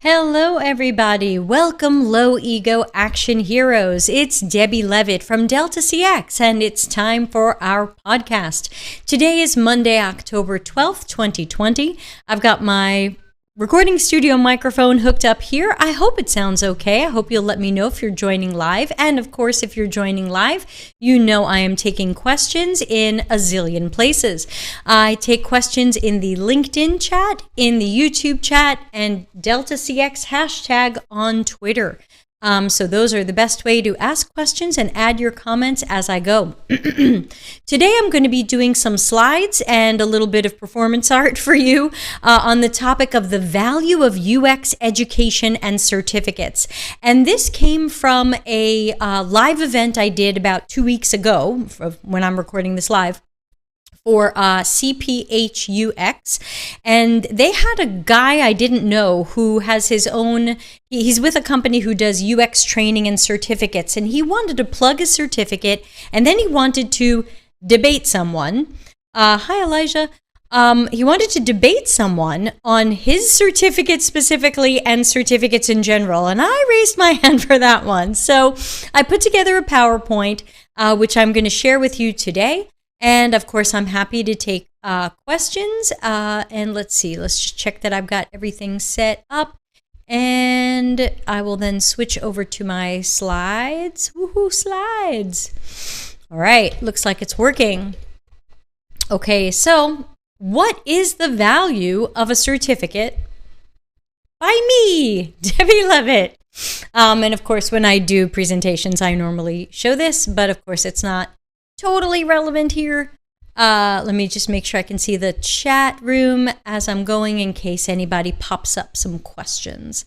Hello, everybody. Welcome, Low Ego Action Heroes. It's Debbie Levitt from Delta CX, and it's time for our podcast. Today is Monday, October 12th, 2020. I've got my recording studio microphone hooked up here. I hope it sounds okay. I hope you'll let me know if you're joining live. And of course, if you're joining live, you know I am taking questions in a zillion places. I take questions in the LinkedIn chat, in the YouTube chat, and Delta CX hashtag on Twitter. So those are the best way to ask questions and add your comments as I go. Today I'm going to be doing some slides and a little bit of performance art for you on the topic of the value of UX education and certificates. And this came from a live event I did about 2 weeks ago when I'm recording this live, for CPHUX, and they had a guy I didn't know who has his own, he's with a company who does UX training and certificates, and he wanted to plug a certificate, and then he wanted to debate someone. Hi, Elijah. He wanted to debate someone on his certificate specifically and certificates in general, and I raised my hand for that one. So I put together a PowerPoint, which I'm going to share with you today. And of course, I'm happy to take questions. And let's see, let's just check that I've got everything set up. And I will then switch over to my slides. Woohoo, slides. All right, looks like it's working. Okay, so what is the value of a certificate by me, Debbie Levitt? And of course, when I do presentations, I normally show this, but of course, it's not totally relevant here. Let me just make sure I can see the chat room as I'm going in case anybody pops up some questions.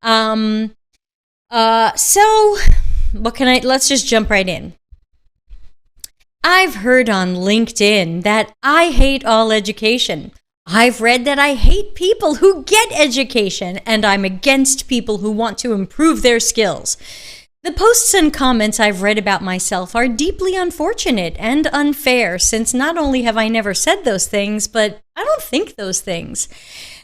So let's just jump right in. I've heard on LinkedIn that I hate all education. I've read that I hate people who get education, and I'm against people who want to improve their skills. The posts and comments I've read about myself are deeply unfortunate and unfair, since not only have I never said those things, but I don't think those things.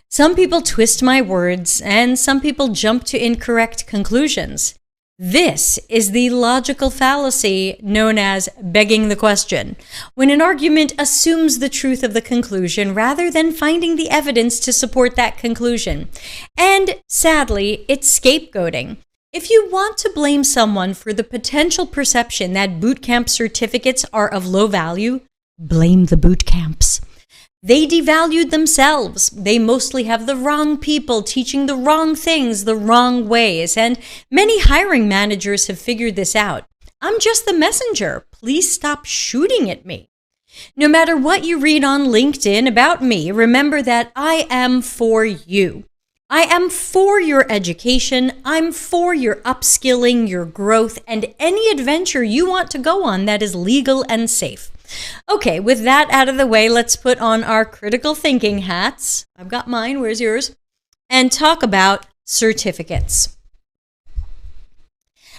Some people twist my words, and some people jump to incorrect conclusions. This is the logical fallacy known as begging the question, when an argument assumes the truth of the conclusion rather than finding the evidence to support that conclusion. And sadly, it's scapegoating. If you want to blame someone for the potential perception that bootcamp certificates are of low value, blame the bootcamps. They devalued themselves. They mostly have the wrong people teaching the wrong things the wrong ways, and many hiring managers have figured this out. I'm just the messenger. Please stop shooting at me. No matter what you read on LinkedIn about me, remember that I am for you. I am for your education, I'm for your upskilling, your growth, and any adventure you want to go on that is legal and safe. Okay, with that out of the way, let's put on our critical thinking hats. I've got mine, where's yours? And talk about certificates.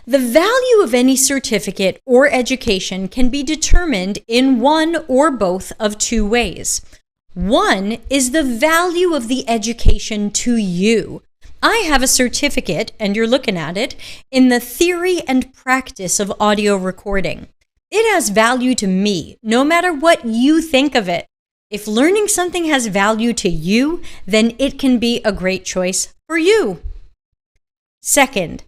The value of any certificate or education can be determined in one or both of two ways. One is the value of the education to you. I have a certificate, and you're looking at it, in the theory and practice of audio recording. It has value to me, no matter what you think of it. If learning something has value to you, then it can be a great choice for you. Second,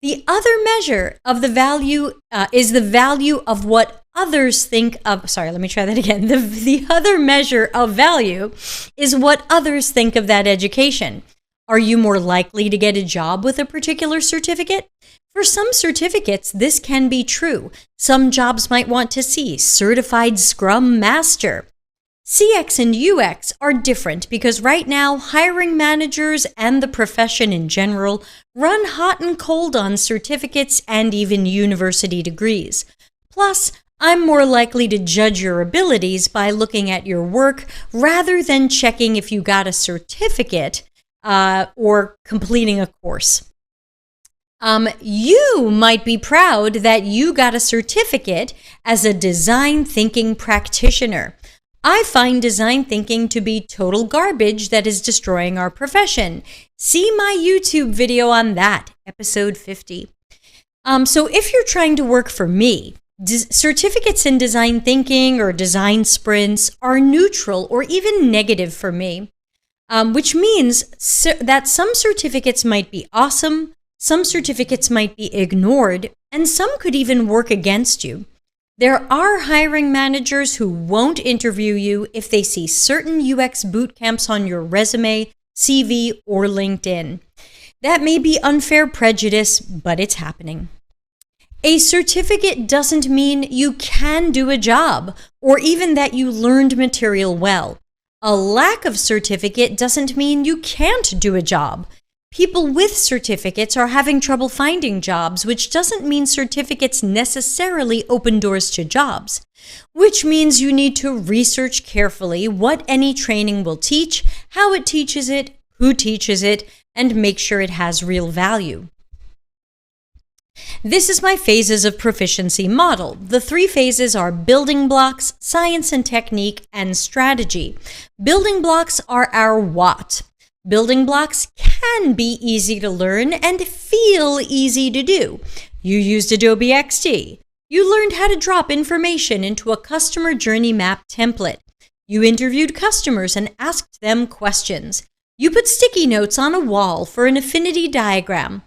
the other measure of the value is the value of what others think of, The other measure of value is what others think of that education. Are you more likely to get a job with a particular certificate? For some certificates, this can be true. Some jobs might want to see Certified Scrum Master. CX and UX are different because right now, hiring managers and the profession in general run hot and cold on certificates and even university degrees. Plus, I'm more likely to judge your abilities by looking at your work rather than checking if you got a certificate or completing a course. You might be proud that you got a certificate as a design thinking practitioner. I find design thinking to be total garbage that is destroying our profession. See my YouTube video on that, episode 50. So if you're trying to work for me, certificates in design thinking or design sprints are neutral or even negative for me, which means that some certificates might be awesome, some certificates might be ignored, and some could even work against you. There are hiring managers who won't interview you if they see certain UX boot camps on your resume, CV, or LinkedIn. That may be unfair prejudice, but it's happening. A certificate doesn't mean you can do a job, or even that you learned material well. A lack of certificate doesn't mean you can't do a job. People with certificates are having trouble finding jobs, which doesn't mean certificates necessarily open doors to jobs, which means you need to research carefully what any training will teach, how it teaches it, who teaches it, and make sure it has real value. This is my phases of proficiency model. The 3 phases are building blocks, science and technique, and strategy. Building blocks are our what. Building blocks can be easy to learn and feel easy to do. You used Adobe XD. You learned how to drop information into a customer journey map template. You interviewed customers and asked them questions. You put sticky notes on a wall for an affinity diagram.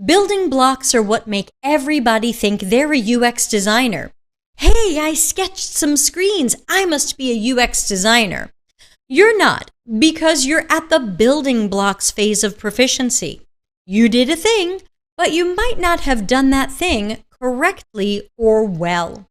Building blocks are what make everybody think they're a UX designer. Hey, I sketched some screens. I must be a UX designer. You're not, because you're at the building blocks phase of proficiency. You did a thing, but you might not have done that thing correctly or well.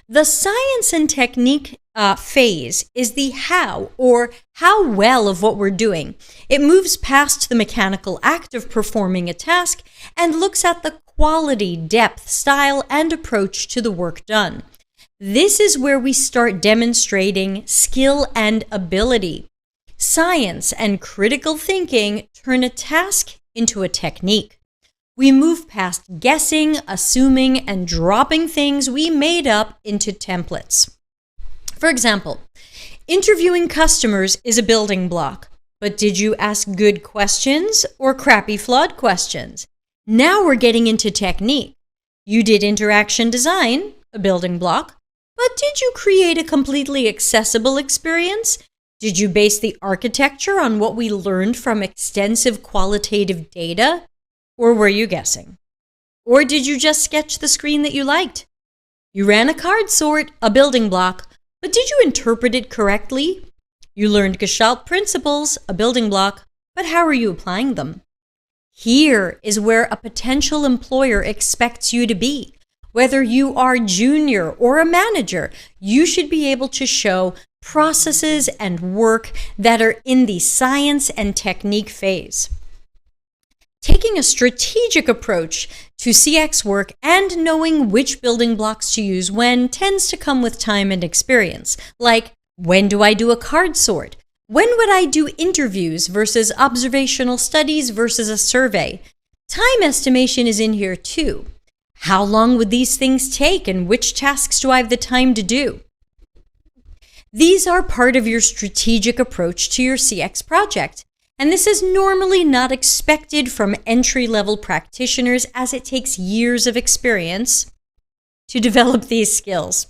The science and technique phase is the how, or how well of what we're doing. It moves past the mechanical act of performing a task and looks at the quality, depth, style, and approach to the work done. This is where we start demonstrating skill and ability. Science and critical thinking turn a task into a technique. We move past guessing, assuming, and dropping things we made up into templates. For example, interviewing customers is a building block, but did you ask good questions or crappy flawed questions? Now we're getting into technique. You did interaction design, a building block, but did you create a completely accessible experience? Did you base the architecture on what we learned from extensive qualitative data? Or were you guessing? Or did you just sketch the screen that you liked? You ran a card sort, a building block, but did you interpret it correctly? You learned Gestalt principles, a building block, but how are you applying them? Here is where a potential employer expects you to be. Whether you are junior or a manager, you should be able to show processes and work that are in the science and technique phase. Taking a strategic approach to CX work and knowing which building blocks to use when tends to come with time and experience. Like, when do I do a card sort? When would I do interviews versus observational studies versus a survey? Time estimation is in here too. How long would these things take and which tasks do I have the time to do? These are part of your strategic approach to your CX project. And this is normally not expected from entry-level practitioners as it takes years of experience to develop these skills.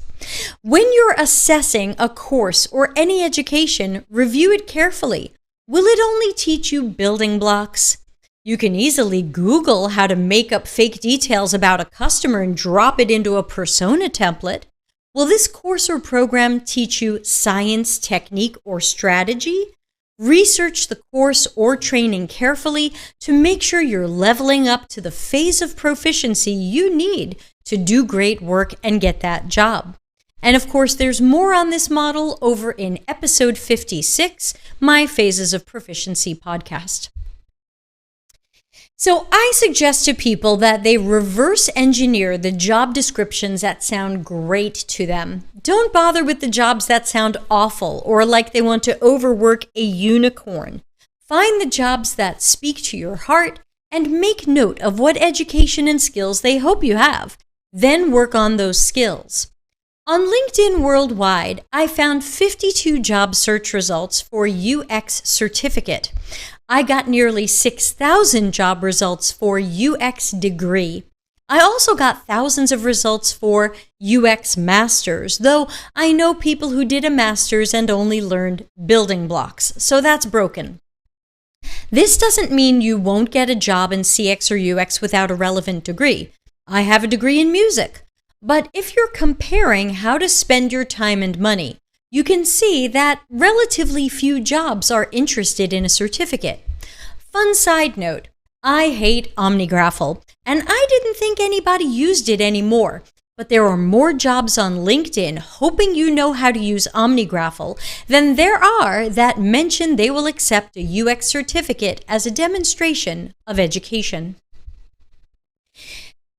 When you're assessing a course or any education, review it carefully. Will it only teach you building blocks? You can easily Google how to make up fake details about a customer and drop it into a persona template. Will this course or program teach you science, technique, or strategy? Research the course or training carefully to make sure you're leveling up to the phase of proficiency you need to do great work and get that job. And of course, there's more on this model over in episode 56, my Phases of Proficiency podcast. So I suggest to people that they reverse engineer the job descriptions that sound great to them. Don't bother with the jobs that sound awful or like they want to overwork a unicorn. Find the jobs that speak to your heart and make note of what education and skills they hope you have. Then work on those skills. On LinkedIn Worldwide, I found 52 job search results for UX certificate. I got nearly 6,000 job results for UX degree. I also got thousands of results for UX masters, though I know people who did a master's and only learned building blocks, so that's broken. This doesn't mean you won't get a job in CX or UX without a relevant degree. I have a degree in music. But if you're comparing how to spend your time and money, you can see that relatively few jobs are interested in a certificate. Fun side note, I hate OmniGraffle, and I didn't think anybody used it anymore. But there are more jobs on LinkedIn hoping you know how to use OmniGraffle than there are that mention they will accept a UX certificate as a demonstration of education.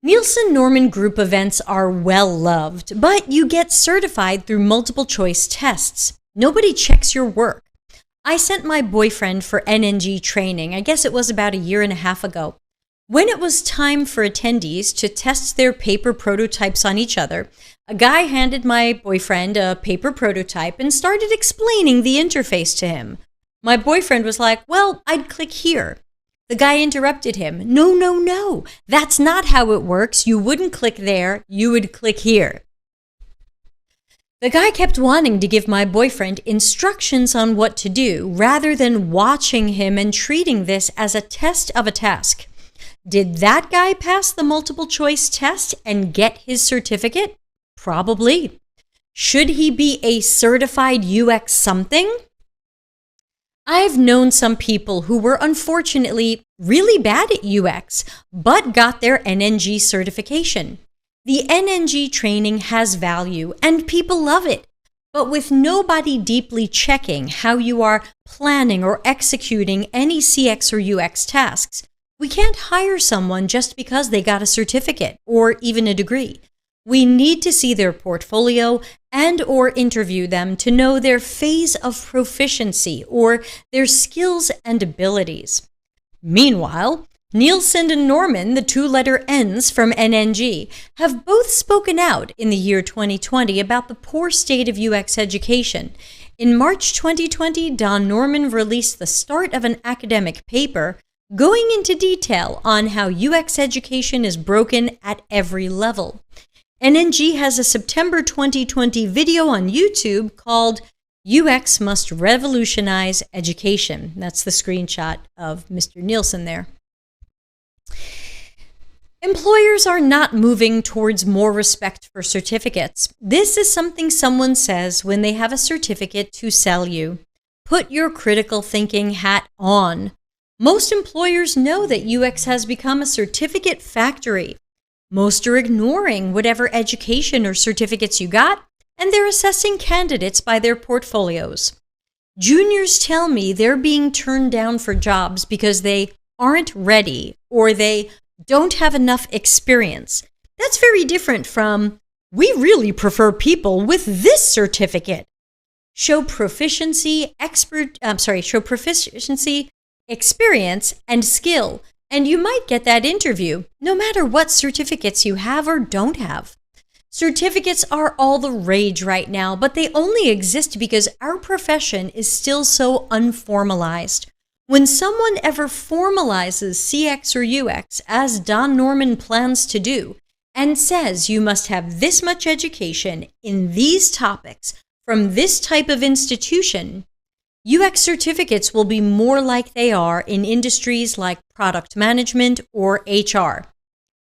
Nielsen Norman group events are well loved, but you get certified through multiple choice tests. Nobody checks your work. I sent my boyfriend for NNG training, I guess it was about a year and a half ago. When it was time for attendees to test their paper prototypes on each other, a guy handed my boyfriend a paper prototype and started explaining the interface to him. My boyfriend was like, "Well, I'd click here." The guy interrupted him. No, that's not how it works. You wouldn't click there, you would click here. The guy kept wanting to give my boyfriend instructions on what to do rather than watching him and treating this as a test of a task. Did that guy pass the multiple choice test and get his certificate? Probably. Should he be a certified UX something? I've known some people who were unfortunately really bad at UX, but got their NNG certification. The NNG training has value and people love it, but with nobody deeply checking how you are planning or executing any CX or UX tasks, we can't hire someone just because they got a certificate or even a degree. We need to see their portfolio and or interview them to know their phase of proficiency or their skills and abilities. Meanwhile, Nielsen and Norman, the two-letter N's from NNG, have both spoken out in the year 2020 about the poor state of UX education. In March 2020, Don Norman released the start of an academic paper going into detail on how UX education is broken at every level. NNG has a September 2020 video on YouTube called UX Must Revolutionize Education. That's the screenshot of Mr. Nielsen there. Employers are not moving towards more respect for certificates. This is something someone says when they have a certificate to sell you. Put your critical thinking hat on. Most employers know that UX has become a certificate factory. Most are ignoring whatever education or certificates you got, and they're assessing candidates by their portfolios. Juniors tell me they're being turned down for jobs because they aren't ready or they don't have enough experience. That's very different from, "We really prefer people with this certificate." Show proficiency, experience, and skill, and you might get that interview, no matter what certificates you have or don't have. Certificates are all the rage right now, but they only exist because our profession is still so unformalized. When someone ever formalizes CX or UX, as Don Norman plans to do, and says you must have this much education in these topics from this type of institution, UX certificates will be more like they are in industries like product management or HR.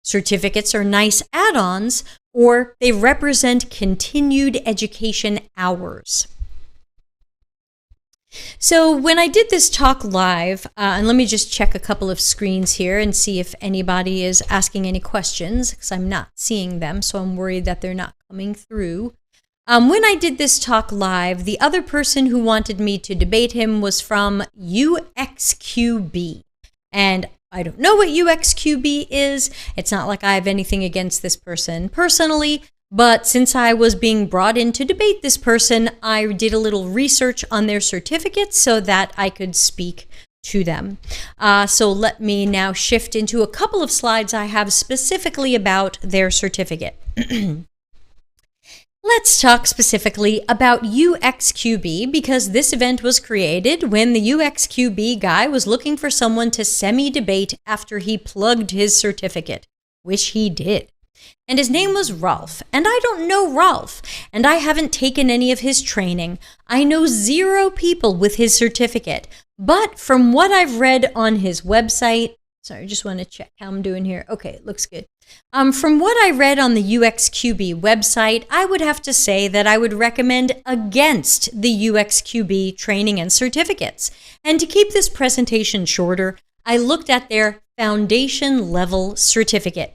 Certificates are nice add-ons, or they represent continued education hours. So when I did this talk live, and let me just check a couple of screens here and see if anybody is asking any questions, because I'm not seeing them, so I'm worried that they're not coming through. When I did this talk live, the other person who wanted me to debate him was from UXQB. And I don't know what UXQB is. It's not like I have anything against this person personally, but since I was being brought in to debate this person, I did a little research on their certificates so that I could speak to them. So let me now shift into a couple of slides I have specifically about their certificate. Let's talk specifically about UXQB because this event was created when the UXQB guy was looking for someone to semi-debate after he plugged his certificate, which he did. And his name was Rolf, and I don't know Rolf, and I haven't taken any of his training. I know 0 people with his certificate, but from what I've read on his website, sorry, I just want to check how I'm doing here. Okay, it looks good. From what I read on the UXQB website, I would have to say that I would recommend against the UXQB training and certificates. And to keep this presentation shorter, I looked at their foundation level certificate.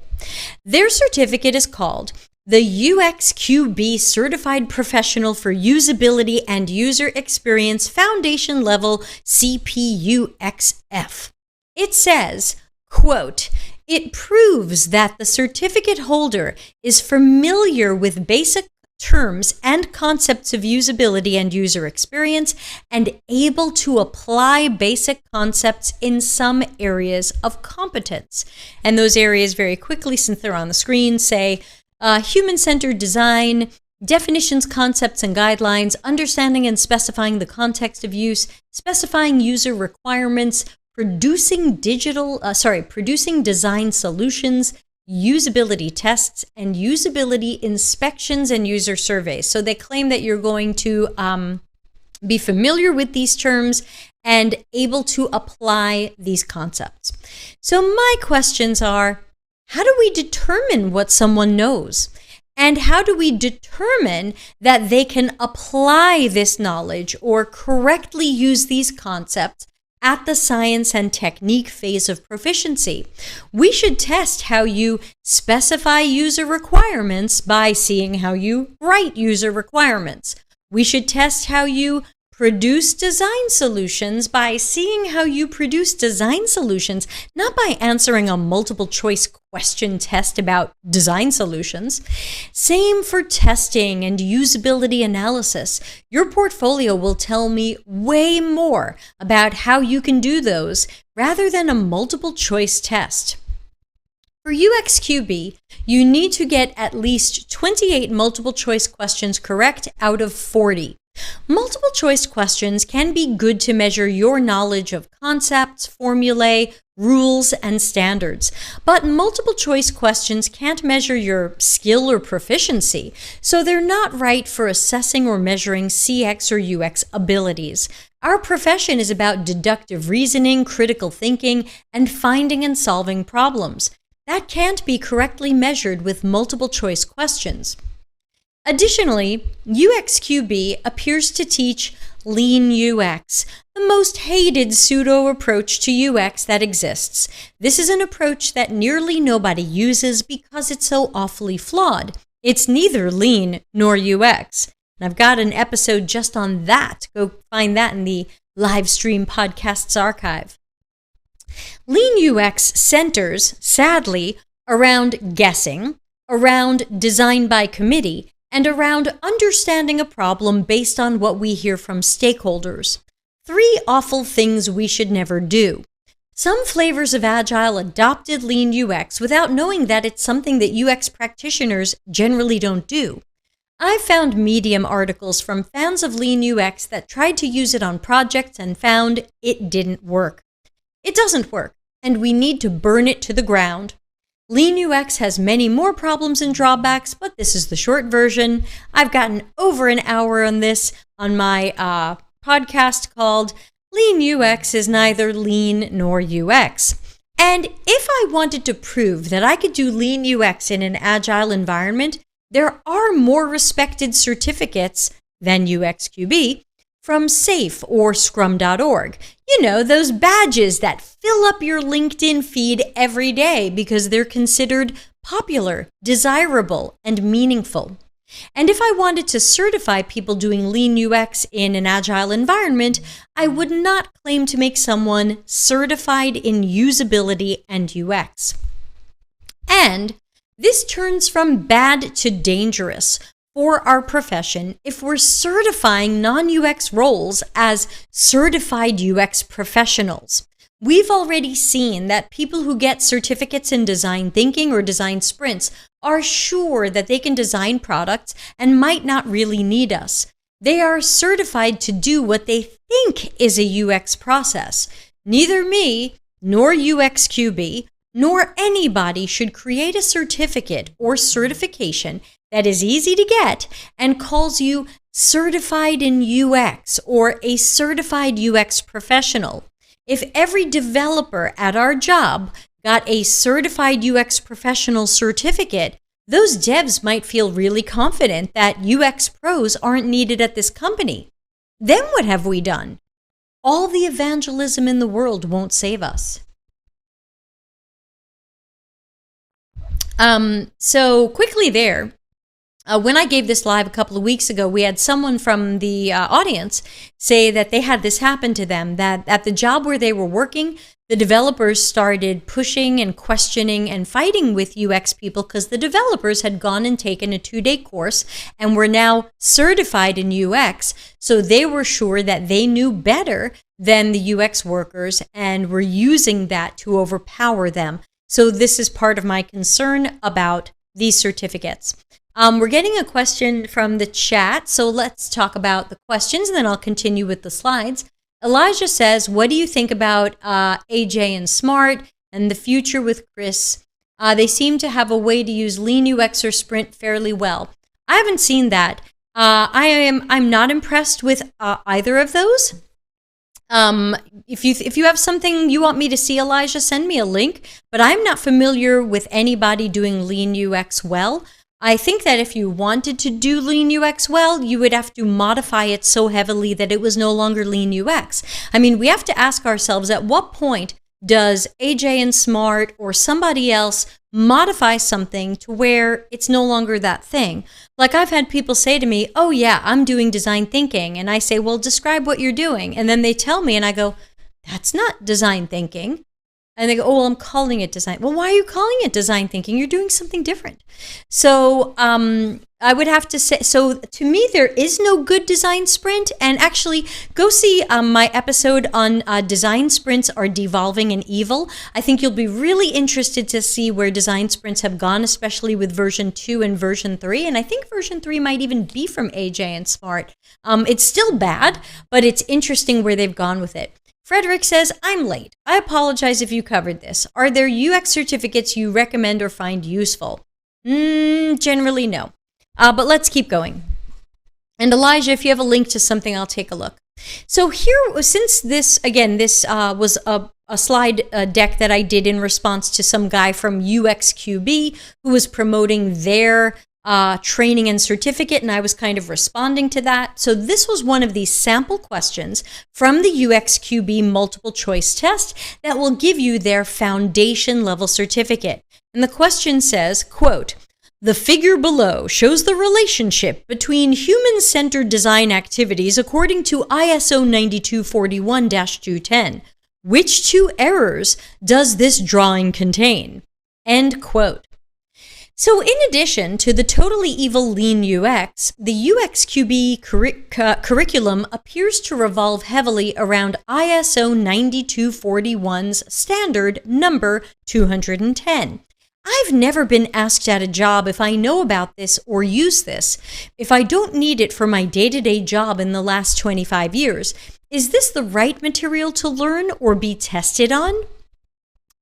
Their certificate is called the UXQB Certified Professional for Usability and User Experience Foundation Level CPUXF. It says, quote, "It proves that the certificate holder is familiar with basic terms and concepts of usability and user experience and able to apply basic concepts in some areas of competence." And those areas, very quickly, since they're on the screen, say human-centered design, definitions, concepts, and guidelines, understanding and specifying the context of use, specifying user requirements, producing design solutions, usability tests, and usability inspections and user surveys. So they claim that you're going to be familiar with these terms and able to apply these concepts. So my questions are, how do we determine what someone knows? And how do we determine that they can apply this knowledge or correctly use these concepts at the science and technique phase of proficiency? We should test how you specify user requirements by seeing how you write user requirements. We should test how you produce design solutions by seeing how you produce design solutions, not by answering a multiple choice question test about design solutions. Same for testing and usability analysis. Your portfolio will tell me way more about how you can do those rather than a multiple choice test. For UXQB, you need to get at least 28 multiple choice questions correct out of 40. Multiple choice questions can be good to measure your knowledge of concepts, formulae, rules, and standards, but multiple choice questions can't measure your skill or proficiency, so they're not right for assessing or measuring CX or UX abilities. Our profession is about deductive reasoning, critical thinking, and finding and solving problems. That can't be correctly measured with multiple choice questions. Additionally, UXQB appears to teach Lean UX, the most hated pseudo approach to UX that exists. This is an approach that nearly nobody uses because it's so awfully flawed. It's neither lean nor UX. And I've got an episode just on that. Go find that in the live stream podcasts archive. Lean UX centers, sadly, around guessing, around design by committee, and around understanding a problem based on what we hear from stakeholders. 3 awful things we should never do. Some flavors of Agile adopted Lean UX without knowing that it's something that UX practitioners generally don't do. I found Medium articles from fans of Lean UX that tried to use it on projects and found it didn't work. It doesn't work, and we need to burn it to the ground. Lean UX has many more problems and drawbacks, but this is the short version. I've gotten over an hour on this on my podcast called Lean UX is Neither Lean Nor UX. And if I wanted to prove that I could do Lean UX in an Agile environment, there are more respected certificates than UXQB from SAFE or Scrum.org. You know, those badges that fill up your LinkedIn feed every day because they're considered popular, desirable, and meaningful. And if I wanted to certify people doing Lean UX in an Agile environment, I would not claim to make someone certified in usability and UX. And this turns from bad to dangerous for our profession if we're certifying non-UX roles as certified UX professionals. We've already seen that people who get certificates in design thinking or design sprints are sure that they can design products and might not really need us. They are certified to do what they think is a UX process. Neither me, nor UXQB, nor anybody should create a certificate or certification that is easy to get and calls you certified in UX or a certified UX professional. If every developer at our job got a certified UX professional certificate, those devs might feel really confident that UX pros aren't needed at this company. Then what have we done? All the evangelism in the world won't save us. So quickly there, when I gave this live a couple of weeks ago, we had someone from the audience say that they had this happen to them, that at the job where they were working, the developers started pushing and questioning and fighting with UX people because the developers had gone and taken a 2-day course and were now certified in UX. So they were sure that they knew better than the UX workers and were using that to overpower them. So this is part of my concern about these certificates. We're getting a question from the chat, so let's talk about the questions and then I'll continue with the slides. Elijah says, what do you think about AJ and Smart and the future with Chris? They seem to have a way to use Lean UX or Sprint fairly well. I haven't seen that. I'm not impressed with either of those. If you have something you want me to see, Elijah, send me a link. But I'm not familiar with anybody doing Lean UX well. I think that if you wanted to do Lean UX well, you would have to modify it so heavily that it was no longer Lean UX. I mean, we have to ask ourselves, at what point does AJ and Smart or somebody else modify something to where it's no longer that thing? Like, I've had people say to me, oh yeah, I'm doing design thinking. And I say, well, describe what you're doing. And then they tell me and I go, that's not design thinking. And they go, oh, well, I'm calling it design. Well, why are you calling it design thinking? You're doing something different. So I would have to say, so to me, there is no good design sprint. And actually, go see my episode on design sprints are devolving and evil. I think you'll be really interested to see where design sprints have gone, especially with version 2 and version 3. And I think version 3 might even be from AJ and Smart. It's still bad, but it's interesting where they've gone with it. Frederick says, I'm late. I apologize if you covered this. Are there UX certificates you recommend or find useful? Generally, no. But let's keep going. And Elijah, if you have a link to something, I'll take a look. So here, since this, again, this was a slide deck that I did in response to some guy from UXQB who was promoting their training and certificate, and I was kind of responding to that. So this was one of these sample questions from the UXQB multiple choice test that will give you their foundation level certificate. And the question says, quote, the figure below shows the relationship between human-centered design activities according to ISO 9241-210. Which two errors does this drawing contain? End quote. So in addition to the totally evil Lean UX, the UXQB curriculum appears to revolve heavily around ISO 9241's standard number 210. I've never been asked at a job if I know about this or use this. If I don't need it for my day-to-day job in the last 25 years, is this the right material to learn or be tested on?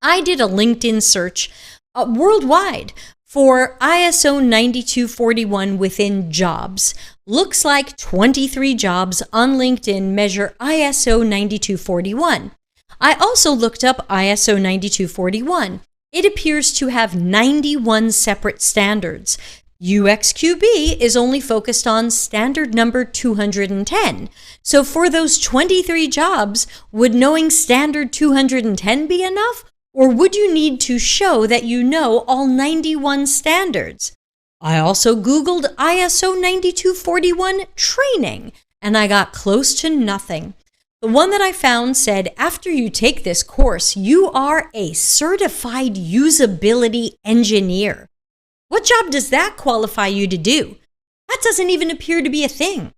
I did a LinkedIn search worldwide for ISO 9241 within jobs. Looks like 23 jobs on LinkedIn measure ISO 9241. I also looked up ISO 9241. It appears to have 91 separate standards. UXQB is only focused on standard number 210. So for those 23 jobs, would knowing standard 210 be enough? Or would you need to show that you know all 91 standards? I also Googled ISO 9241 training, and I got close to nothing. The one that I found said, after you take this course, you are a certified usability engineer. What job does that qualify you to do? That doesn't even appear to be a thing.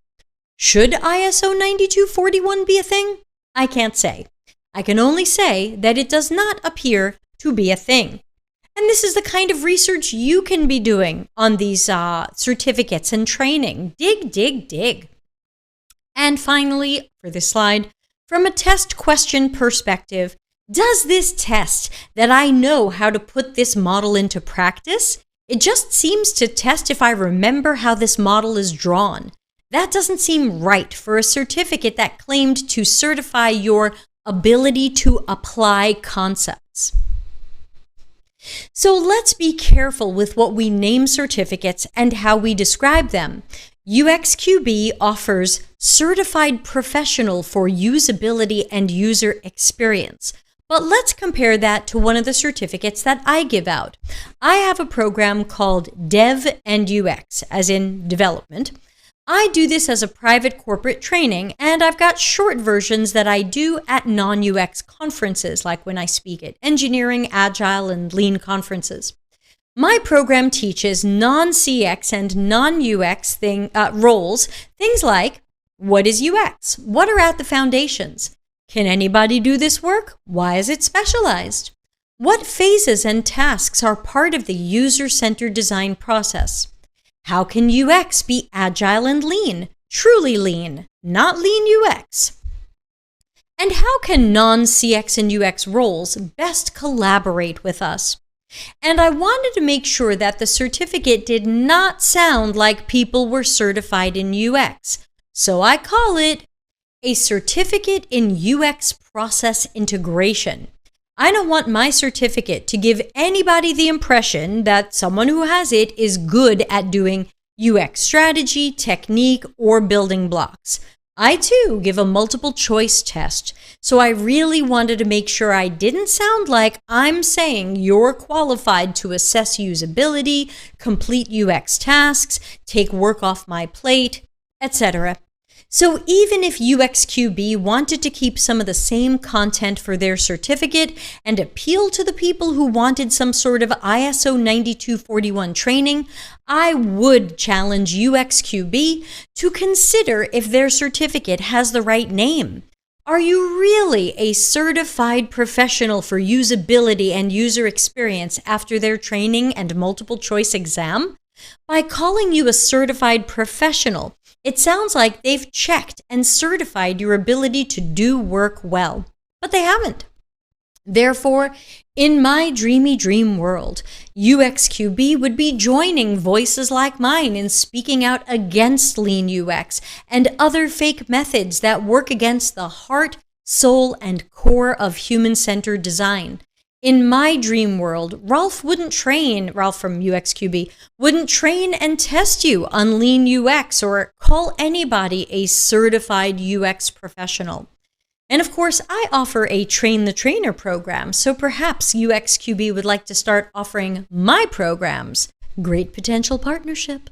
Should ISO 9241 be a thing? I can't say. I can only say that it does not appear to be a thing. And this is the kind of research you can be doing on these certificates and training. Dig, dig, dig. And finally, for this slide, from a test question perspective, does this test that I know how to put this model into practice? It just seems to test if I remember how this model is drawn. That doesn't seem right for a certificate that claimed to certify your ability to apply concepts. So let's be careful with what we name certificates and how we describe them. UXQB offers Certified Professional for Usability and User Experience. But let's compare that to one of the certificates that I give out. I have a program called Dev and UX, as in development. I do this as a private corporate training, and I've got short versions that I do at non-UX conferences, like when I speak at engineering, agile, and lean conferences. My program teaches non-CX and non-UX roles, things like, what is UX? What are at the foundations? Can anybody do this work? Why is it specialized? What phases and tasks are part of the user-centered design process? How can UX be agile and lean, truly lean, not lean UX? And how can non-CX and UX roles best collaborate with us? And I wanted to make sure that the certificate did not sound like people were certified in UX. So I call it a Certificate in UX Process Integration. I don't want my certificate to give anybody the impression that someone who has it is good at doing UX strategy, technique, or building blocks. I too give a multiple choice test, so I really wanted to make sure I didn't sound like I'm saying you're qualified to assess usability, complete UX tasks, take work off my plate, etc. So even if UXQB wanted to keep some of the same content for their certificate and appeal to the people who wanted some sort of ISO 9241 training, I would challenge UXQB to consider if their certificate has the right name. Are you really a certified professional for usability and user experience after their training and multiple choice exam? By calling you a certified professional, it sounds like they've checked and certified your ability to do work well, but they haven't. Therefore, in my dreamy dream world, UXQB would be joining voices like mine in speaking out against lean UX and other fake methods that work against the heart, soul, and core of human-centered design. In my dream world, Ralph from UXQB, wouldn't train and test you on lean UX or call anybody a certified UX professional. And of course, I offer a Train the Trainer program, so perhaps UXQB would like to start offering my programs. Great potential partnership.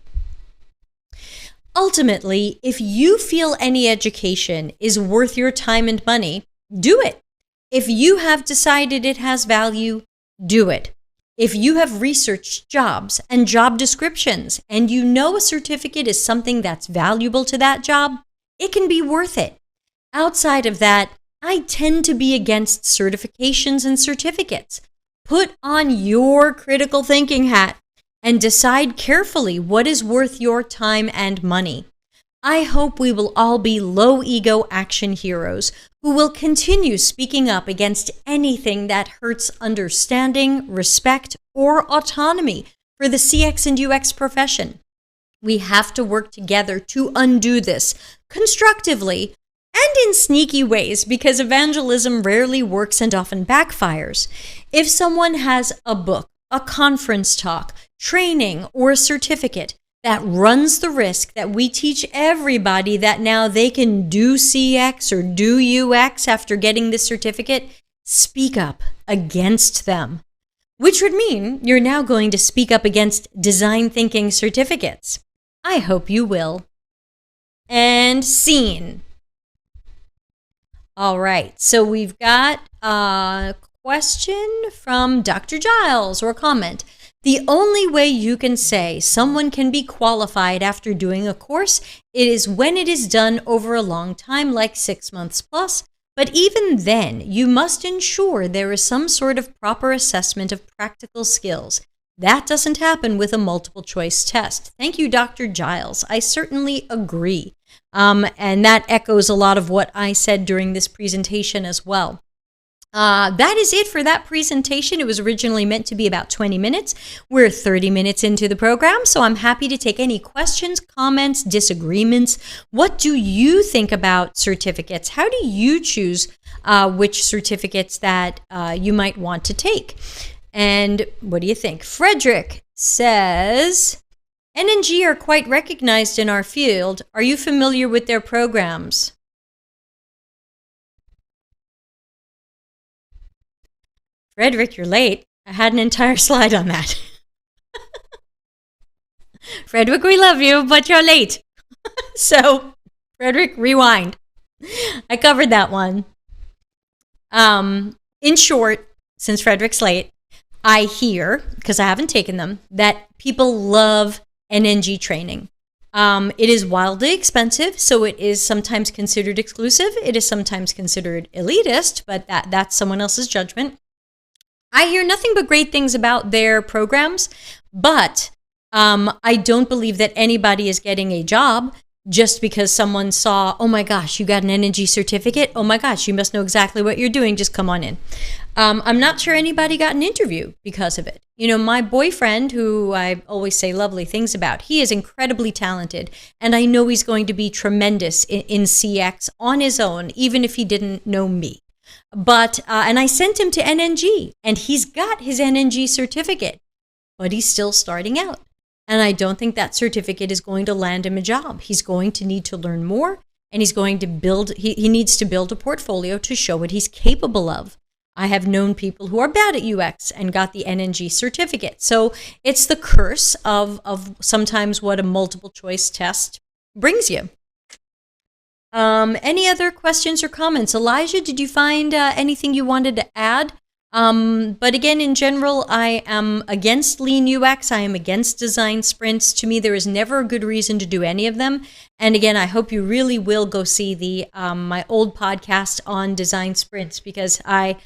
Ultimately, if you feel any education is worth your time and money, do it. If you have decided it has value, do it. If you have researched jobs and job descriptions and you know a certificate is something that's valuable to that job, it can be worth it. Outside of that, I tend to be against certifications and certificates. Put on your critical thinking hat and decide carefully what is worth your time and money. I hope we will all be low-ego action heroes who will continue speaking up against anything that hurts understanding, respect, or autonomy for the CX and UX profession. We have to work together to undo this constructively and in sneaky ways because evangelism rarely works and often backfires. If someone has a book, a conference talk, training, or a certificate that runs the risk that we teach everybody that now they can do CX or do UX after getting this certificate, speak up against them. Which would mean you're now going to speak up against design thinking certificates. I hope you will. And scene. All right, so we've got a question from Dr. Giles, or a comment. The only way you can say someone can be qualified after doing a course, it is when it is done over a long time, like 6 months plus, But even then, you must ensure there is some sort of proper assessment of practical skills. That doesn't happen with a multiple choice test. Thank you, Dr. Giles. I certainly agree. And that echoes a lot of what I said during this presentation as well. That is it for that presentation. It was originally meant to be about 20 minutes. We're 30 minutes into the program, so I'm happy to take any questions, comments, disagreements. What do you think about certificates? How do you choose which certificates that you might want to take? And what do you think? Frederick says, NNG are quite recognized in our field. Are you familiar with their programs? Frederick, you're late. I had an entire slide on that. Frederick, we love you, but you're late. So, Frederick, rewind. I covered that one. In short, since Frederick's late, I hear, because I haven't taken them, that people love NNG training. It is wildly expensive, so it is sometimes considered exclusive. It is sometimes considered elitist, but that's someone else's judgment. I hear nothing but great things about their programs, but I don't believe that anybody is getting a job just because someone saw, oh my gosh, you got an NNG certificate? Oh my gosh, you must know exactly what you're doing. Just come on in. I'm not sure anybody got an interview because of it. You know, my boyfriend, who I always say lovely things about, he is incredibly talented, and I know he's going to be tremendous in CX on his own, even if he didn't know me. But, and I sent him to NNG, and he's got his NNG certificate, but he's still starting out. And I don't think that certificate is going to land him a job. He's going to need to learn more, and he's going to build, he needs to build a portfolio to show what he's capable of. I have known people who are bad at UX and got the NNG certificate. So it's the curse of sometimes what a multiple choice test brings you. Any other questions or comments? Elijah, did you find anything you wanted to add? But again, in general, I am against lean UX. I am against design sprints. To me, there is never a good reason to do any of them. And again, I hope you really will go see the my old podcast on design sprints, because I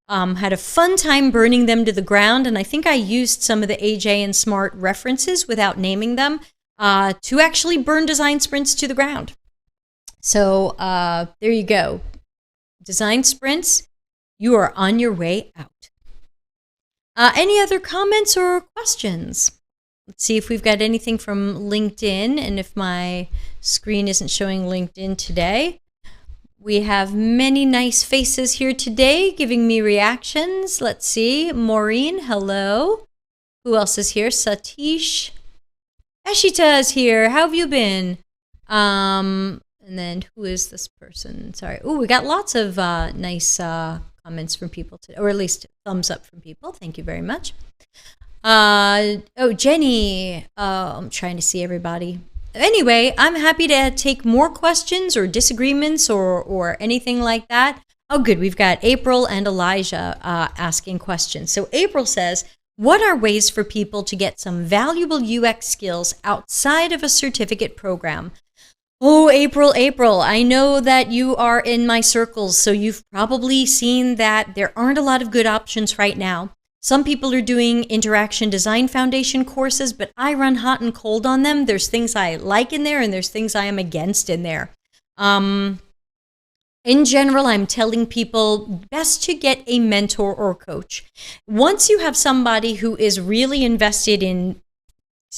had a fun time burning them to the ground. And I think I used some of the AJ and Smart references without naming them to actually burn design sprints to the ground. So there you go. Design sprints, you are on your way out. Any other comments or questions? Let's see if we've got anything from LinkedIn, and if my screen isn't showing LinkedIn today. We have many nice faces here today giving me reactions. Let's see. Maureen, hello. Who else is here? Satish. Ashita is here. How have you been? And then who is this person? Sorry. Oh, we got lots of nice comments from people today, or at least thumbs up from people. Thank you very much. Oh, Jenny. I'm trying to see everybody. Anyway, I'm happy to take more questions or disagreements or anything like that. Oh, good. We've got April and Elijah asking questions. So April says, what are ways for people to get some valuable UX skills outside of a certificate program? Oh, April, I know that you are in my circles, so you've probably seen that there aren't a lot of good options right now. Some people are doing Interaction Design Foundation courses, but I run hot and cold on them. There's things I like in there, and there's things I am against in there. In general, I'm telling people best to get a mentor or coach. Once you have somebody who is really invested in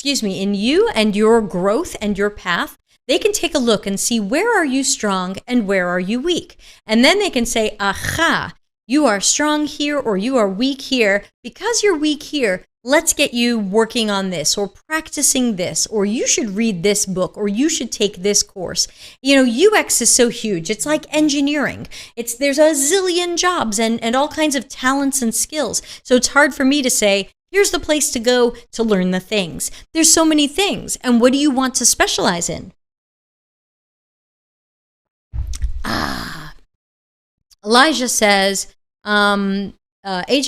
you and your growth and your path, they can take a look and see where are you strong and where are you weak. And then they can say, aha, you are strong here or you are weak here. Because you're weak here, let's get you working on this or practicing this, or you should read this book, or you should take this course. You know, UX is so huge. It's like engineering. There's a zillion jobs and all kinds of talents and skills. So it's hard for me to say, here's the place to go to learn the things. There's so many things. And what do you want to specialize in? Elijah says, AJ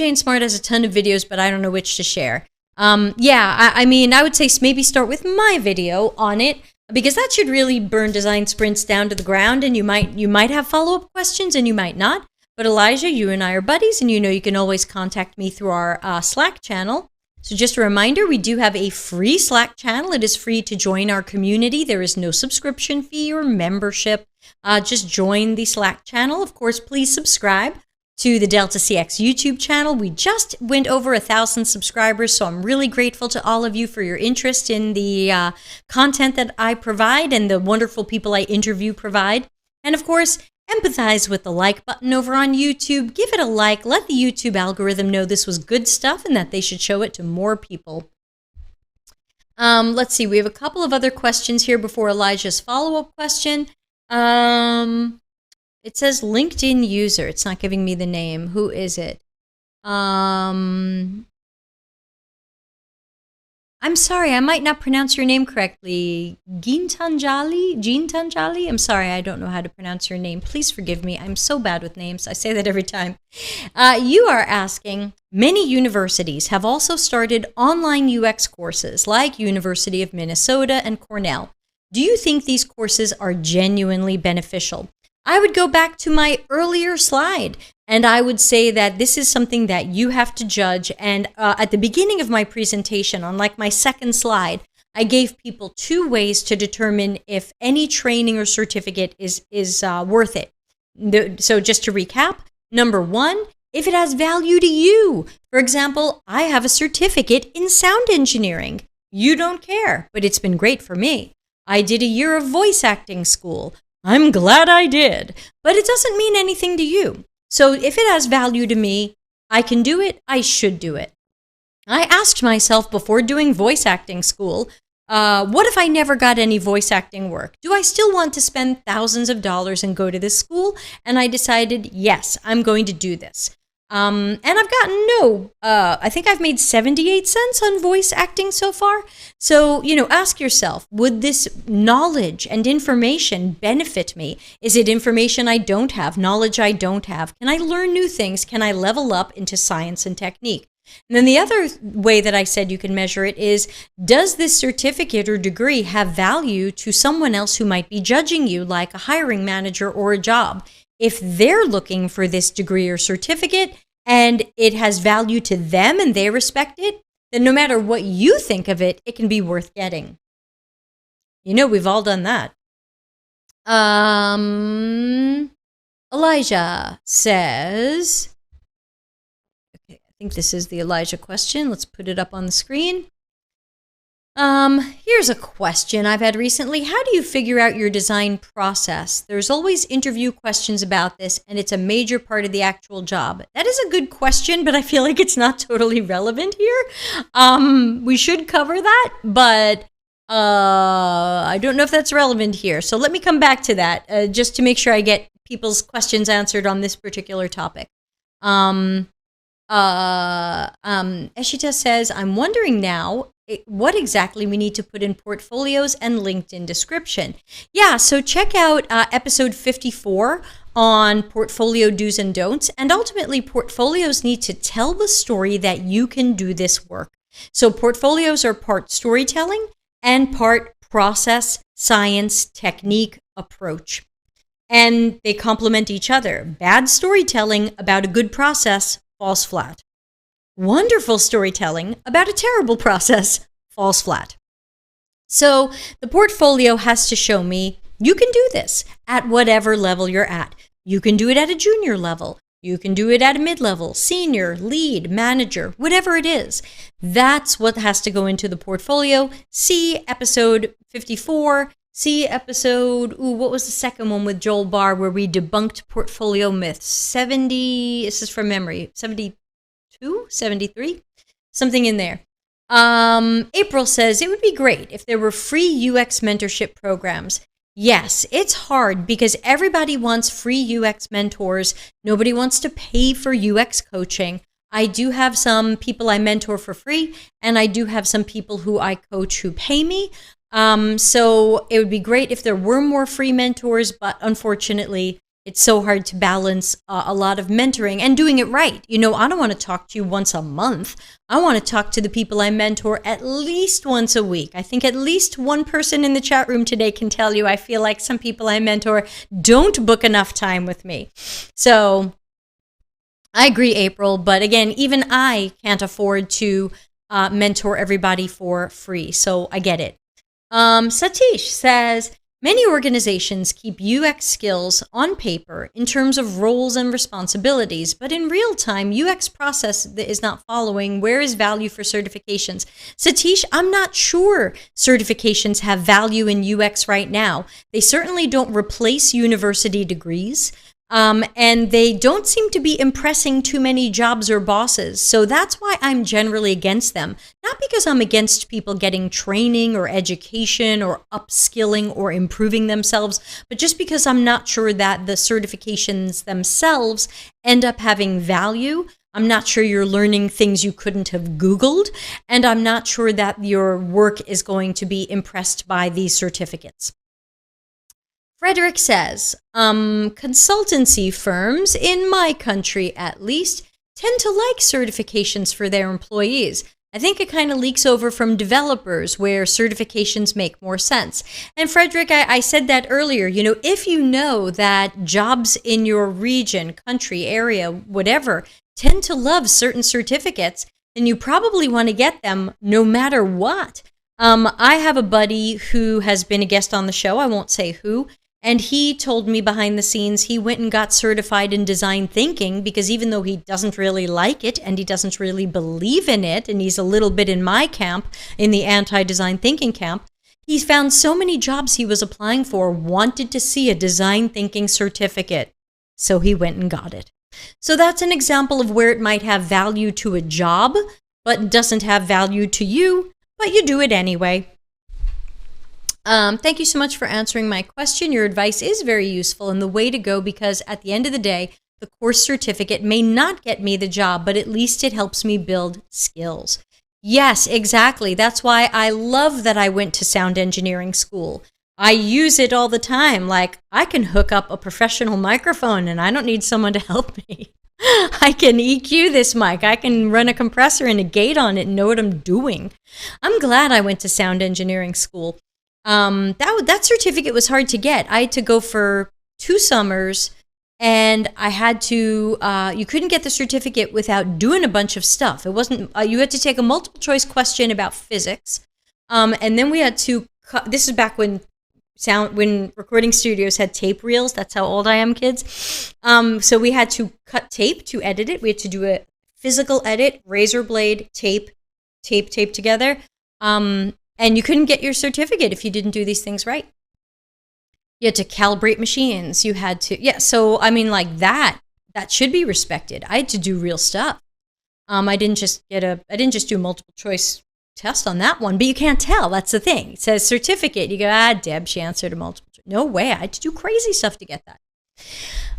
and Smart has a ton of videos, but I don't know which to share. I mean, I would say maybe start with my video on it, because that should really burn design sprints down to the ground. And you might have follow-up questions and you might not. But Elijah, you and I are buddies, and you can always contact me through our Slack channel. So just a reminder, we do have a free Slack channel. It is free to join our community. There is no subscription fee or membership. Just join the Slack channel. Of course, please subscribe to the Delta CX YouTube channel. We just went over 1,000 subscribers, so I'm really grateful to all of you for your interest in the content that I provide and the wonderful people I interview provide. And of course, empathize with the like button over on YouTube. Give it a like. Let the YouTube algorithm know this was good stuff and that they should show it to more people. Let's see. We have a couple of other questions here before Elijah's follow-up question. It says LinkedIn user. It's not giving me the name. Who is it? I'm sorry, I might not pronounce your name correctly. Jean Tanjali? I'm sorry, I don't know how to pronounce your name. Please forgive me. I'm so bad with names. I say that every time. You are asking, many universities have also started online UX courses like University of Minnesota and Cornell. Do you think these courses are genuinely beneficial? I would go back to my earlier slide, and I would say that this is something that you have to judge. And at the beginning of my presentation, on like my second slide, I gave people 2 ways to determine if any training or certificate is worth it. So just to recap, number 1, if it has value to you. For example, I have a certificate in sound engineering. You don't care, but it's been great for me. I did a year of voice acting school. I'm glad I did, but it doesn't mean anything to you. So if it has value to me, I can do it, I should do it. I asked myself before doing voice acting school, what if I never got any voice acting work? Do I still want to spend thousands of dollars and go to this school? And I decided, yes, I'm going to do this. And I've gotten I think I've made 78 cents on voice acting so far. So, ask yourself, would this knowledge and information benefit me? Is it information I don't have, knowledge I don't have? Can I learn new things? Can I level up into science and technique? And then the other way that I said you can measure it is, does this certificate or degree have value to someone else who might be judging you, like a hiring manager or a job? If they're looking for this degree or certificate and it has value to them and they respect it, then no matter what you think of it, it can be worth getting. We've all done that. Elijah says, okay, I think this is the Elijah question. Let's put it up on the screen. Here's a question I've had recently. How do you figure out your design process? There's always interview questions about this, and it's a major part of the actual job. That is a good question, but I feel like it's not totally relevant here. We should cover that, but I don't know if that's relevant here. So let me come back to that, just to make sure I get people's questions answered on this particular topic. Eshita says, I'm wondering now what exactly we need to put in portfolios and LinkedIn description. Yeah, so check out episode 54 on portfolio do's and don'ts. And ultimately, portfolios need to tell the story that you can do this work. So portfolios are part storytelling and part process, science, technique, approach. And they complement each other. Bad storytelling about a good process falls flat. Wonderful storytelling about a terrible process falls flat. So the portfolio has to show me you can do this at whatever level you're at. You can do it at a junior level. You can do it at a mid-level, senior, lead, manager, whatever it is. That's what has to go into the portfolio. See episode 54. See episode, what was the second one with Joel Barr where we debunked portfolio myths? 70, this is from memory, 72, 73, something in there. April says, it would be great if there were free UX mentorship programs. Yes, it's hard because everybody wants free UX mentors. Nobody wants to pay for UX coaching. I do have some people I mentor for free, and I do have some people who I coach who pay me. So it would be great if there were more free mentors, but unfortunately, it's so hard to balance a lot of mentoring and doing it right. I don't want to talk to you once a month. I want to talk to the people I mentor at least once a week. I think at least one person in the chat room today can tell you I feel like some people I mentor don't book enough time with me. So I agree, April. But again, even I can't afford to mentor everybody for free. So I get it. Satish says, many organizations keep UX skills on paper in terms of roles and responsibilities, but in real time, UX process that is not following. Where is value for certifications? Satish, I'm not sure certifications have value in UX right now. They certainly don't replace university degrees. And they don't seem to be impressing too many jobs or bosses. So that's why I'm generally against them. Not because I'm against people getting training or education or upskilling or improving themselves, but just because I'm not sure that the certifications themselves end up having value. I'm not sure you're learning things you couldn't have Googled, and I'm not sure that your work is going to be impressed by these certificates. Frederick says, consultancy firms, in my country at least, tend to like certifications for their employees. I think it kind of leaks over from developers where certifications make more sense. And Frederick, I said that earlier, if you know that jobs in your region, country, area, whatever, tend to love certain certificates, then you probably want to get them no matter what. I have a buddy who has been a guest on the show, I won't say who, and he told me behind the scenes he went and got certified in design thinking because even though he doesn't really like it and he doesn't really believe in it, and he's a little bit in my camp, in the anti-design thinking camp, he found so many jobs he was applying for wanted to see a design thinking certificate. So he went and got it. So that's an example of where it might have value to a job, but doesn't have value to you, but you do it anyway. Thank you so much for answering my question. Your advice is very useful and the way to go because at the end of the day, the course certificate may not get me the job, but at least it helps me build skills. Yes, exactly. That's why I love that I went to sound engineering school. I use it all the time. Like, I can hook up a professional microphone and I don't need someone to help me. I can EQ this mic. I can run a compressor and a gate on it and know what I'm doing. I'm glad I went to sound engineering school. That certificate was hard to get. I had to go for 2 summers and I had to, you couldn't get the certificate without doing a bunch of stuff. It wasn't, you had to take a multiple choice question about physics. And then we had to, this is back when recording studios had tape reels. That's how old I am, kids. So we had to cut tape to edit it. We had to do a physical edit, razor blade, tape together. And you couldn't get your certificate if you didn't do these things right. You had to calibrate machines. You had to, so I mean, like that should be respected. I had to do real stuff. I didn't just do a multiple choice test on that one, but you can't tell. That's the thing. It says certificate. You go, Deb, she answered a multiple choice. No way. I had to do crazy stuff to get that.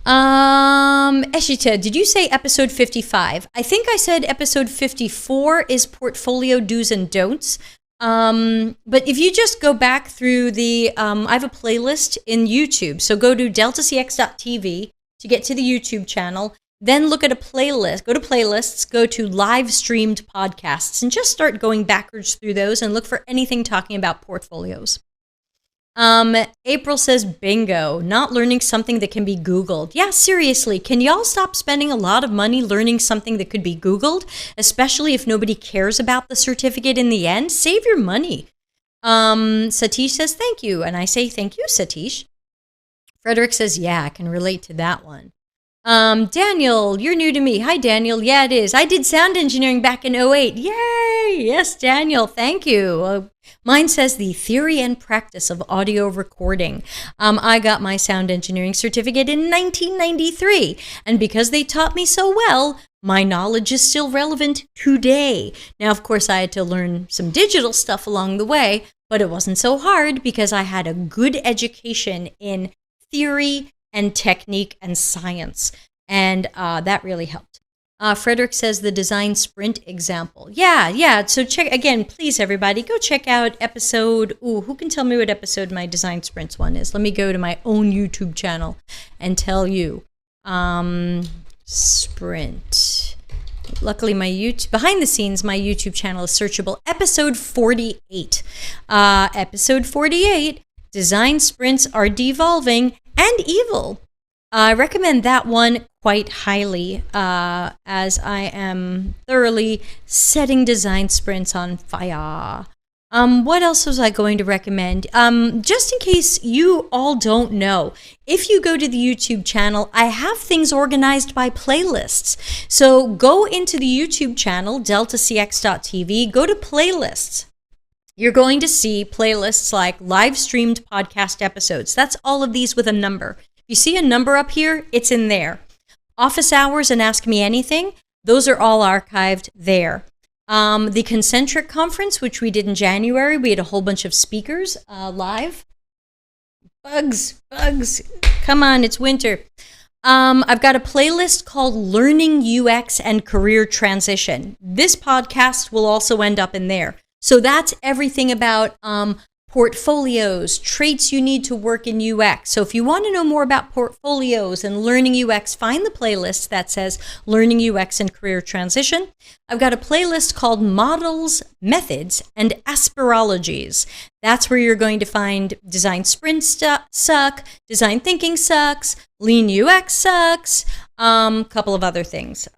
Eshita, did you say episode 55? I think I said episode 54 is portfolio do's and don'ts. But if you just go back through I have a playlist in YouTube. So go to deltacx.tv to get to the YouTube channel. Then look at a playlist, go to playlists, go to live streamed podcasts, and just start going backwards through those and look for anything talking about portfolios. April says, bingo, not learning something that can be Googled. Yeah, seriously, can y'all stop spending a lot of money learning something that could be Googled, especially if nobody cares about the certificate in the end? Save your money. Satish says, thank you. And I say, thank you, Satish. Frederick says, yeah, I can relate to that one. Daniel, you're new to me. Hi, Daniel. Yeah, it is. I did sound engineering back in 2008. Yay! Yes, Daniel, thank you. Mine says the theory and practice of audio recording. I got my sound engineering certificate in 1993. And because they taught me so well, my knowledge is still relevant today. Now, of course, I had to learn some digital stuff along the way, but it wasn't so hard because I had a good education in theory and technique and science. And that really helped. Frederick says the design sprint example. Yeah. So check again, please, everybody, go check out episode. Who can tell me what episode my design sprints one is? Let me go to my own YouTube channel and tell you. Sprint. Luckily, my YouTube behind the scenes, my YouTube channel is searchable. Episode 48. Episode 48. Design sprints are devolving and evil. I recommend that one quite highly, as I am thoroughly setting design sprints on fire. What else was I going to recommend? Just in case you all don't know, if you go to the YouTube channel, I have things organized by playlists. So go into the YouTube channel, deltacx.tv, go to playlists. You're going to see playlists like live streamed podcast episodes. That's all of these with a number. You see a number up here? It's in there. Office hours and Ask Me Anything, those are all archived there. The Concentric Conference, which we did in January, we had a whole bunch of speakers live. Bugs, come on, it's winter. I've got a playlist called Learning UX and Career Transition. This podcast will also end up in there. So that's everything about portfolios, traits you need to work in UX. So if you want to know more about portfolios and learning UX, find the playlist that says Learning UX and Career Transition. I've got a playlist called Models, Methods, and Aspirologies. That's where you're going to find Design Sprints suck, Design Thinking sucks, Lean UX sucks, couple of other things.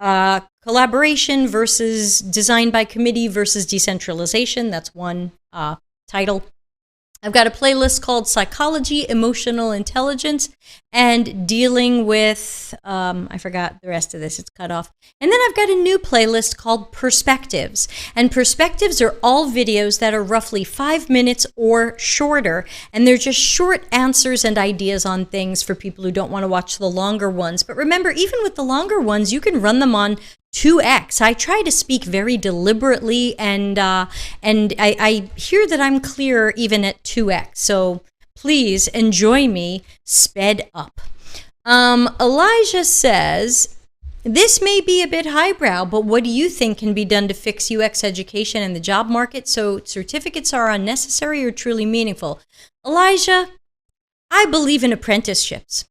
Collaboration versus Design by Committee versus Decentralization. That's one title. I've got a playlist called Psychology, Emotional Intelligence, and Dealing with, I forgot the rest of this, it's cut off. And then I've got a new playlist called Perspectives. And Perspectives are all videos that are roughly 5 minutes or shorter. And they're just short answers and ideas on things for people who don't want to watch the longer ones. But remember, even with the longer ones, you can run them on 2x. I try to speak very deliberately, and I hear that I'm clear even at 2x. So please enjoy me sped up. Elijah says, this may be a bit highbrow, but what do you think can be done to fix UX education in the job market so certificates are unnecessary or truly meaningful? Elijah, I believe in apprenticeships.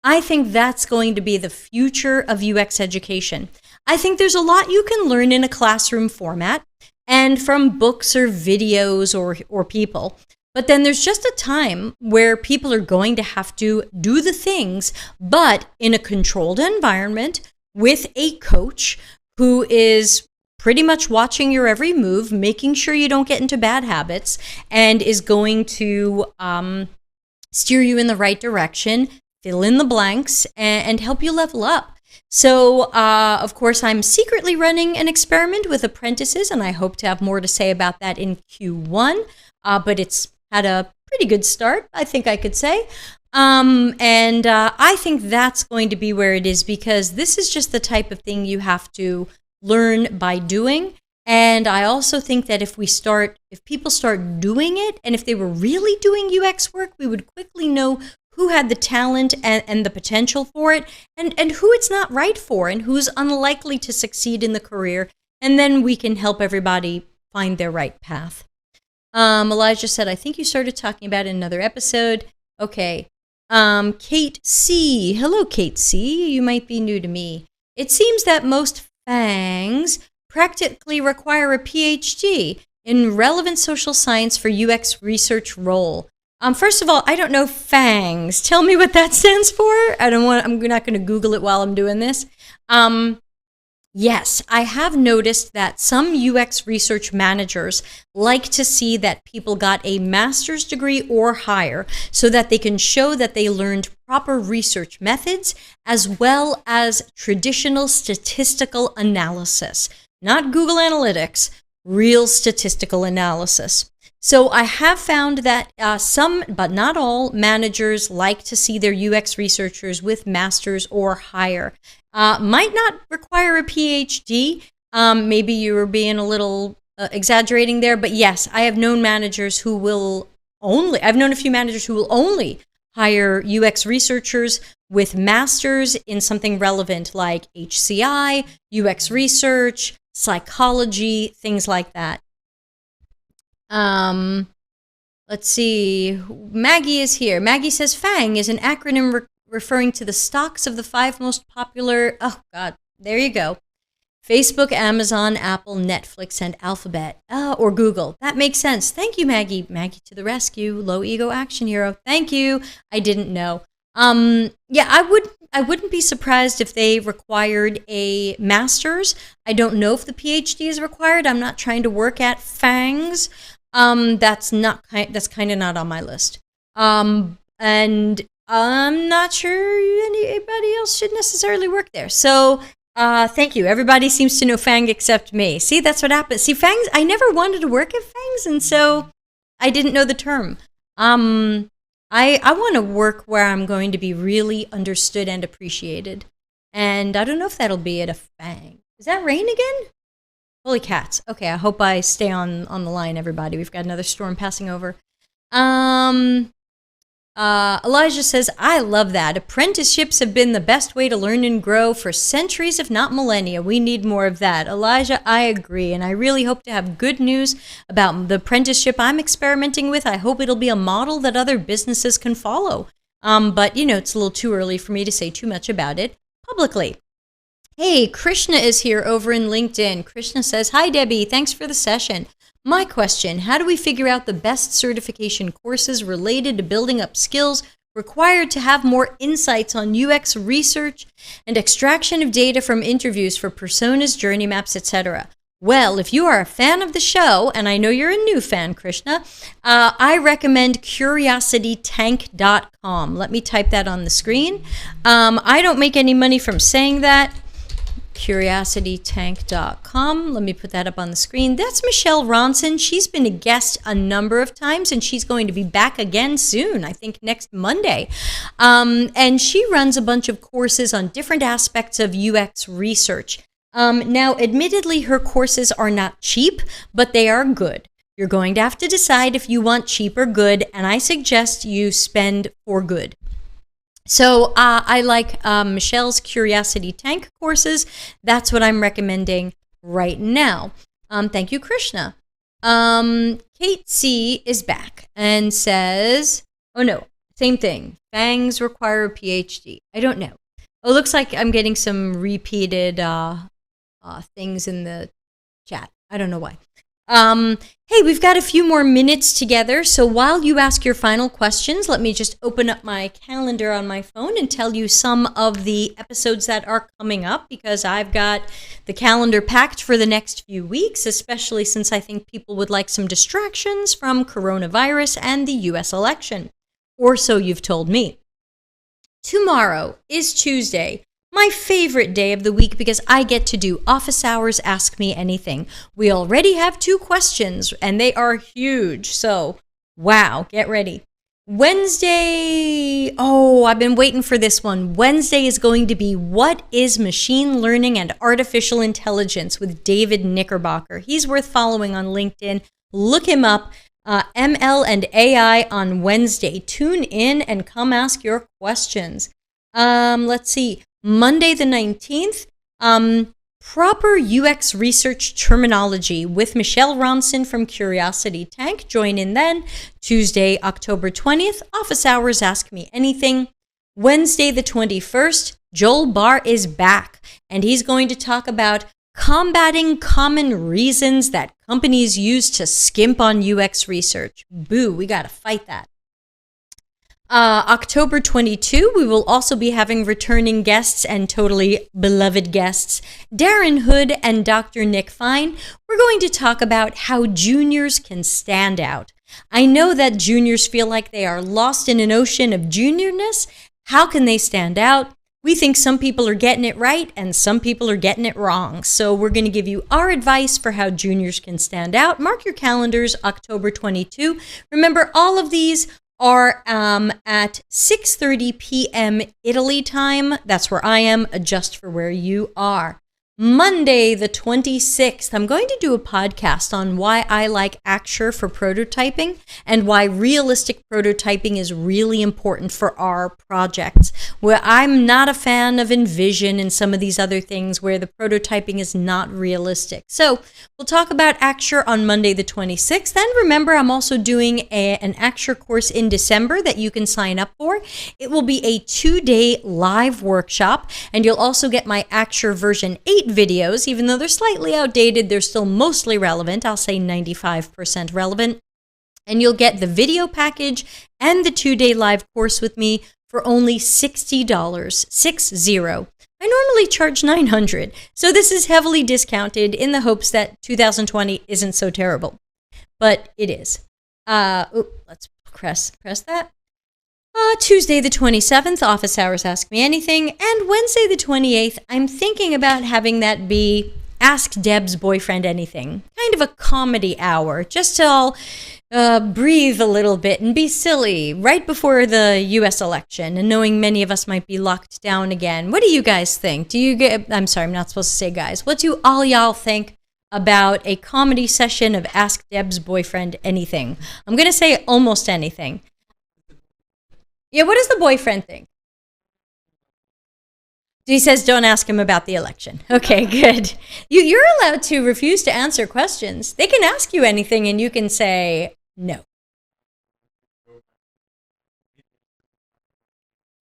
I think that's going to be the future of UX education. I think there's a lot you can learn in a classroom format and from books or videos or people. But then there's just a time where people are going to have to do the things, but in a controlled environment with a coach who is pretty much watching your every move, making sure you don't get into bad habits, and is going to steer you in the right direction, fill in the blanks, and help you level up. So, of course, I'm secretly running an experiment with apprentices, and I hope to have more to say about that in Q1, but it's had a pretty good start, I think I could say. And I think that's going to be where it is, because this is just the type of thing you have to learn by doing. And I also think that if people start doing it, and if they were really doing UX work, we would quickly know who had the talent and the potential for it, and who it's not right for, and who's unlikely to succeed in the career. And then we can help everybody find their right path. Elijah said, I think you started talking about it in another episode. Okay. Kate C. Hello, Kate C. You might be new to me. It seems that most Fangs practically require a PhD in relevant social science for UX research role. First of all, I don't know Fangs. Tell me what that stands for. I'm not going to Google it while I'm doing this. Yes, I have noticed that some UX research managers like to see that people got a master's degree or higher so that they can show that they learned proper research methods as well as traditional statistical analysis. Not Google Analytics, real statistical analysis. So I have found that some, but not all, managers like to see their UX researchers with master's or higher. Might not require a PhD. Maybe you were being a little exaggerating there, but yes, I have known managers who will only, I've known a few managers who will only hire UX researchers with masters in something relevant like HCI, UX research, psychology, things like that. Let's see. Maggie is here. Maggie says Fang is an acronym referring to the stocks of the 5 most popular. Oh, God. There you go. Facebook, Amazon, Apple, Netflix, and Alphabet, or Google. That makes sense. Thank you, Maggie. Maggie to the rescue. Low ego action hero. Thank you. I didn't know. Yeah, I wouldn't be surprised if they required a master's. I don't know if the PhD is required. I'm not trying to work at Fangs. That's kind of not on my list. And I'm not sure anybody else should necessarily work there. So, thank you. Everybody seems to know Fang except me. See, that's what happens. See, Fangs, I never wanted to work at Fangs, and so I didn't know the term. I want to work where I'm going to be really understood and appreciated. And I don't know if that'll be at a Fang. Is that rain again? Holy cats. Okay, I hope I stay on the line, everybody. We've got another storm passing over. Elijah says, I love that. Apprenticeships have been the best way to learn and grow for centuries, if not millennia. We need more of that. Elijah, I agree. And I really hope to have good news about the apprenticeship I'm experimenting with. I hope it'll be a model that other businesses can follow. But, it's a little too early for me to say too much about it publicly. Hey, Krishna is here over in LinkedIn. Krishna says, hi, Debbie. Thanks for the session. My question, how do we figure out the best certification courses related to building up skills required to have more insights on UX research and extraction of data from interviews for personas, journey maps, etc.? Well, if you are a fan of the show, and I know you're a new fan, Krishna, I recommend curiositytank.com. Let me type that on the screen. I don't make any money from saying that. curiositytank.com. Let me put that up on the screen. That's Michelle Ronson. She's been a guest a number of times, and she's going to be back again soon, I think next Monday. And she runs a bunch of courses on different aspects of UX research. Now, admittedly, her courses are not cheap, but they are good. You're going to have to decide if you want cheap or good, and I suggest you spend for good. So I like Michelle's Curiosity Tank courses. That's what I'm recommending right now. Thank you, Krishna. Kate C. is back and says, oh no, same thing. Fangs require a PhD. I don't know. Oh, looks like I'm getting some repeated things in the chat. I don't know why. Hey, we've got a few more minutes together, so while you ask your final questions, let me just open up my calendar on my phone and tell you some of the episodes that are coming up, because I've got the calendar packed for the next few weeks, especially since I think people would like some distractions from coronavirus and the US election. Or so you've told me. Tomorrow is Tuesday. My favorite day of the week because I get to do office hours Ask Me Anything. We already have 2 questions and they are huge. So, wow, get ready. Wednesday, I've been waiting for this one. Wednesday is going to be What is Machine Learning and Artificial Intelligence with David Knickerbocker. He's worth following on LinkedIn. Look him up. ML and AI on Wednesday. Tune in and come ask your questions. Let's see. Monday the 19th, proper UX research terminology with Michelle Ronson from Curiosity Tank. Join in then. Tuesday, October 20th, office hours Ask Me Anything. Wednesday the 21st, Joel Barr is back, and he's going to talk about combating common reasons that companies use to skimp on UX research. Boo, we got to fight that. October 22, we will also be having returning guests and totally beloved guests, Darren Hood and Dr. Nick Fine. We're going to talk about how juniors can stand out. I know that juniors feel like they are lost in an ocean of juniorness. How can they stand out? We think some people are getting it right and some people are getting it wrong. So we're going to give you our advice for how juniors can stand out. Mark your calendars, October 22. Remember, all of these are at 6:30 p.m. Italy time. That's where I am. Adjust for where you are. Monday, the 26th, I'm going to do a podcast on why I like Axure for prototyping and why realistic prototyping is really important for our projects. Where I'm not a fan of InVision and some of these other things where the prototyping is not realistic. So we'll talk about Axure on Monday, the 26th. And remember, I'm also doing an Axure course in December that you can sign up for. It will be a 2-day live workshop, and you'll also get my Axure version 8 videos. Even though they're slightly outdated, they're still mostly relevant. I'll say 95% relevant. And you'll get the video package and the 2-day live course with me for only $60, 60. I normally charge $900. So this is heavily discounted in the hopes that 2020 isn't so terrible. But it is. Let's press that. Tuesday the 27th, office hours Ask Me Anything, and Wednesday the 28th, I'm thinking about having that be Ask Deb's Boyfriend Anything, kind of a comedy hour, just to all breathe a little bit and be silly right before the U.S. election, and knowing many of us might be locked down again. What do you guys think? I'm sorry, I'm not supposed to say guys. What do all y'all think about a comedy session of Ask Deb's Boyfriend Anything? I'm going to say almost anything. Yeah, what does the boyfriend think? He says don't ask him about the election. Okay, good. You're allowed to refuse to answer questions. They can ask you anything and you can say no.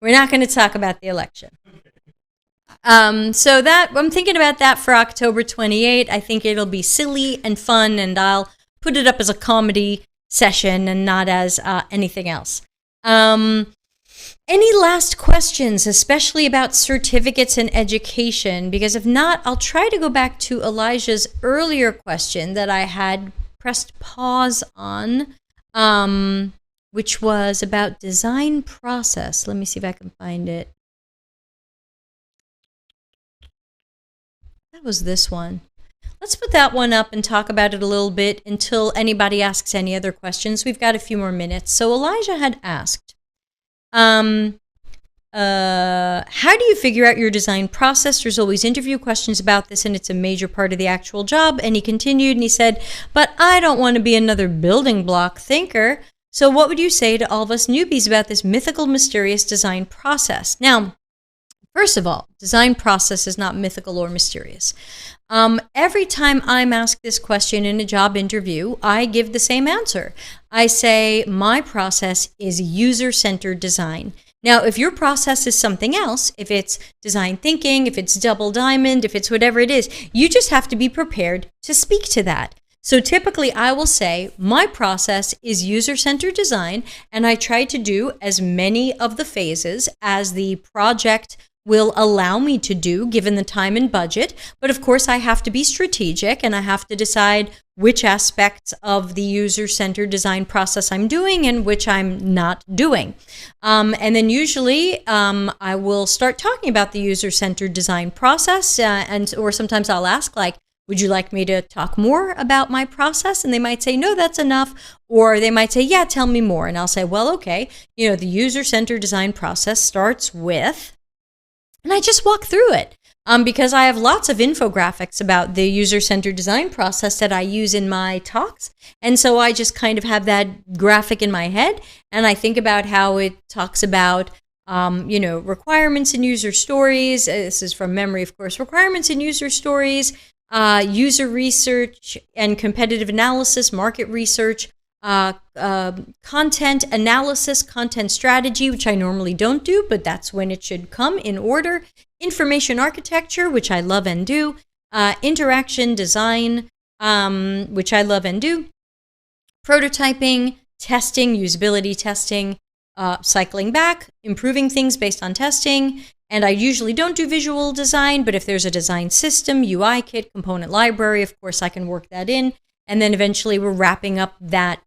We're not going to talk about the election. So that I'm thinking about that for October 28. I think it'll be silly and fun, and I'll put it up as a comedy session and not as anything else. Any last questions, especially about certificates and education? Because if not, I'll try to go back to Elijah's earlier question that I had pressed pause on, which was about design process. Let me see if I can find it. That was this one. Let's put that one up and talk about it a little bit until anybody asks any other questions. We've got a few more minutes. So Elijah had asked, how do you figure out your design process? There's always interview questions about this, and it's a major part of the actual job. And he continued and he said, but I don't want to be another building block thinker. So what would you say to all of us newbies about this mythical, mysterious design process? Now, first of all, design process is not mythical or mysterious. Every time I'm asked this question in a job interview, I give the same answer. I say, my process is user-centered design. Now, if your process is something else, if it's design thinking, if it's double diamond, if it's whatever it is, you just have to be prepared to speak to that. So typically I will say, my process is user-centered design, and I try to do as many of the phases as the project will allow me to do given the time and budget. But of course, I have to be strategic, and I have to decide which aspects of the user-centered design process I'm doing and which I'm not doing. And then usually I will start talking about the user-centered design process, or sometimes I'll ask, like, would you like me to talk more about my process? And they might say, no, that's enough. Or they might say, yeah, tell me more. And I'll say, well, okay, the user-centered design process starts with, and I just walk through it because I have lots of infographics about the user-centered design process that I use in my talks. And so I just kind of have that graphic in my head, and I think about how it talks about, requirements and user stories. This is from memory, of course. Requirements and user stories, user research and competitive analysis, market research, content analysis, content strategy, which I normally don't do, but that's when it should come in order, information architecture, which I love and do, interaction design, which I love and do, prototyping, testing, usability testing, cycling back, improving things based on testing. And I usually don't do visual design, but if there's a design system, UI kit, component library, of course I can work that in. And then eventually we're wrapping up that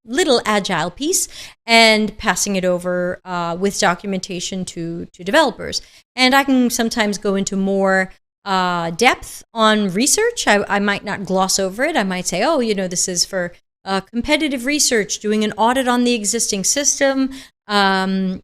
little agile piece and passing it over with documentation to developers. And I can sometimes go into more depth on research. I might not gloss over it. I might say, this is for competitive research, doing an audit on the existing system,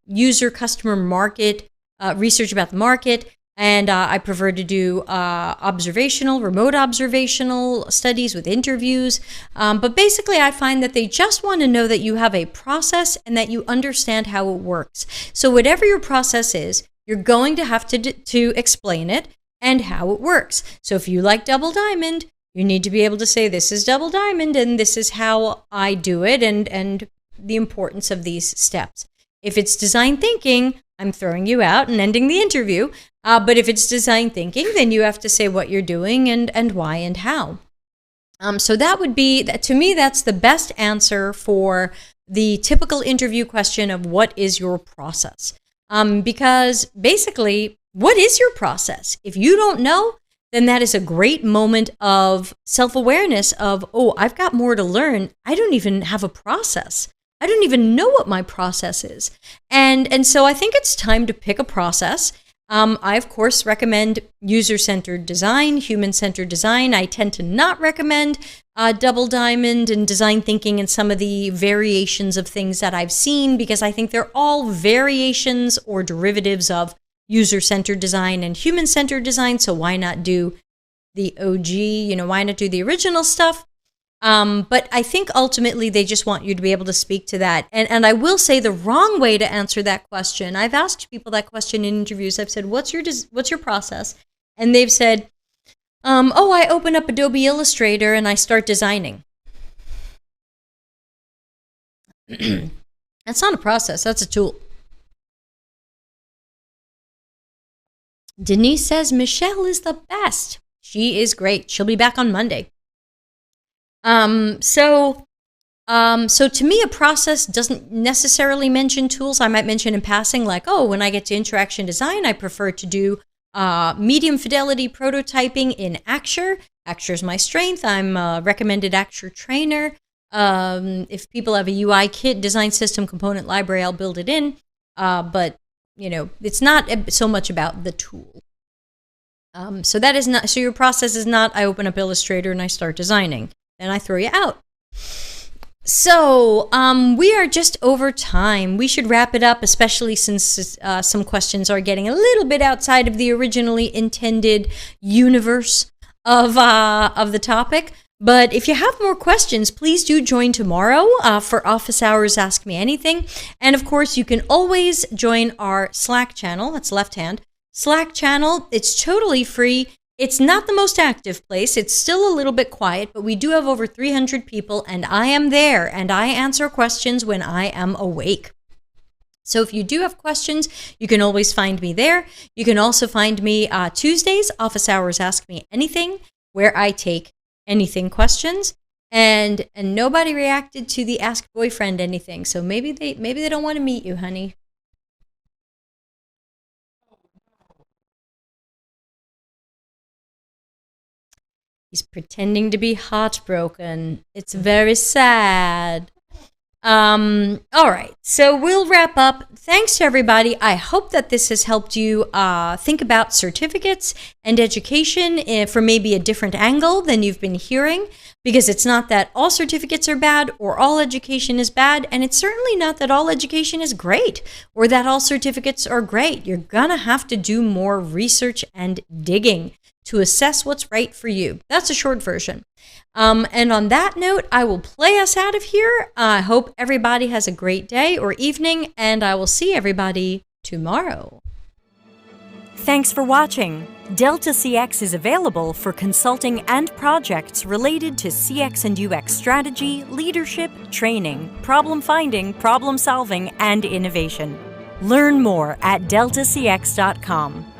user, customer, market, research about the market, And I prefer to do remote observational studies with interviews. But basically, I find that they just want to know that you have a process and that you understand how it works. So whatever your process is, you're going to have to explain it and how it works. So if you like double diamond, you need to be able to say, this is double diamond and this is how I do it, and the importance of these steps. If it's design thinking, I'm throwing you out and ending the interview. But if it's design thinking, then you have to say what you're doing and why and how. So that would be, to me, that's the best answer for the typical interview question of what is your process? Because basically, what is your process? If you don't know, then that is a great moment of self-awareness of, oh, I've got more to learn. I don't even have a process. I don't even know what my process is. And so I think it's time to pick a process. I, of course, recommend user-centered design, human-centered design. I tend to not recommend double diamond and design thinking and some of the variations of things that I've seen, because I think they're all variations or derivatives of user-centered design and human-centered design. So why not do the OG, why not do the original stuff? But I think ultimately they just want you to be able to speak to that. And I will say the wrong way to answer that question. I've asked people that question in interviews. I've said, what's your process? And they've said, I open up Adobe Illustrator and I start designing. That's not a process. That's a tool. Denise says, Michelle is the best. She is great. She'll be back on Monday. So to me, a process doesn't necessarily mention tools. I might mention in passing, like, when I get to interaction design, I prefer to do medium fidelity prototyping in Axure. Axure is my strength. I'm a recommended Axure trainer. If people have a UI kit, design system component library, I'll build it in. But it's not so much about the tool. So that is not. So your process is not, I open up Illustrator and I start designing. Then I throw you out. So we are just over time. We should wrap it up, especially since some questions are getting a little bit outside of the originally intended universe of the topic. But if you have more questions, please do join tomorrow for Office Hours Ask Me Anything. And of course, you can always join our Slack channel. That's left hand. Slack channel. It's totally free. It's not the most active place. It's still a little bit quiet, but we do have over 300 people, and I am there, and I answer questions when I am awake. So if you do have questions, you can always find me there. You can also find me Tuesdays, Office Hours Ask Me Anything, where I take anything questions. And nobody reacted to the Ask Boyfriend Anything, so maybe they don't want to meet you, honey. He's pretending to be heartbroken. It's very sad. All right, so we'll wrap up. Thanks to everybody. I hope that this has helped you think about certificates and education from maybe a different angle than you've been hearing, because it's not that all certificates are bad or all education is bad, and it's certainly not that all education is great or that all certificates are great. You're gonna have to do more research and digging to assess what's right for you. That's a short version. And on that note, I will play us out of here. I hope everybody has a great day or evening, and I will see everybody tomorrow. Thanks for watching. Delta CX is available for consulting and projects related to CX and UX strategy, leadership, training, problem finding, problem solving, and innovation. Learn more at deltacx.com.